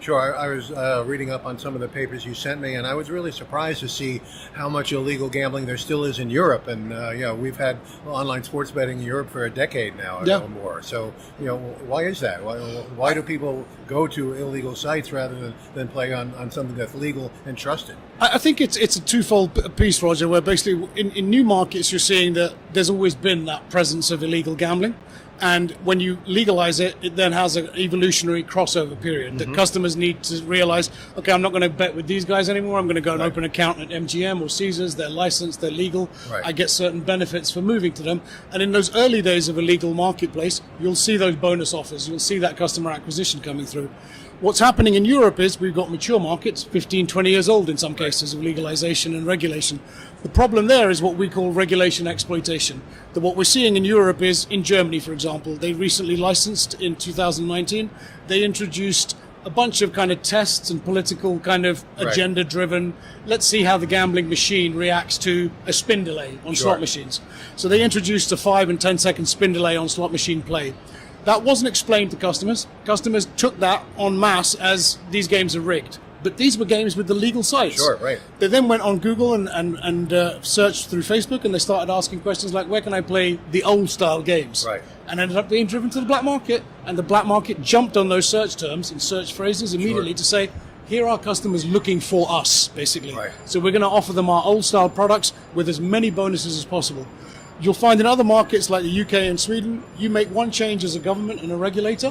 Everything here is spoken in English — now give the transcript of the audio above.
Sure. I was reading up on some of the papers you sent me, and I was really surprised to see how much illegal gambling there still is in Europe. And we've had online sports betting in Europe for a decade now or more. So why is that? Why do people go to illegal sites rather than play on something that's legal and trusted? I think it's a twofold piece, Roger, where basically in new markets you're seeing that there's always been that presence of illegal gambling. And when you legalize it, it then has an evolutionary crossover period that customers need to realize, okay, I'm not going to bet with these guys anymore. I'm going to go and open an account at MGM or Caesars. They're licensed, they're legal. Right. I get certain benefits for moving to them. And in those early days of a legal marketplace, you'll see those bonus offers. You'll see that customer acquisition coming through. What's happening in Europe is we've got mature markets, 15, 20 years old in some cases, of legalization and regulation. The problem there is what we call regulation exploitation. That what we're seeing in Europe is, in Germany, for example, they recently licensed in 2019, they introduced a bunch of kind of tests and political kind of agenda-driven, let's see how the gambling machine reacts to a spin delay on slot machines. So they introduced a 5 and 10 second spin delay on slot machine play. That wasn't explained to customers. Customers took that en masse as these games are rigged. But these were games with the legal sites. Sure, right. They then went on Google and searched through Facebook, and they started asking questions like, where can I play the old-style games? Right. And ended up being driven to the black market. And the black market jumped on those search terms and search phrases immediately to say, here are customers looking for us, basically. Right. So we're going to offer them our old-style products with as many bonuses as possible. You'll find in other markets like the UK and Sweden, you make one change as a government and a regulator,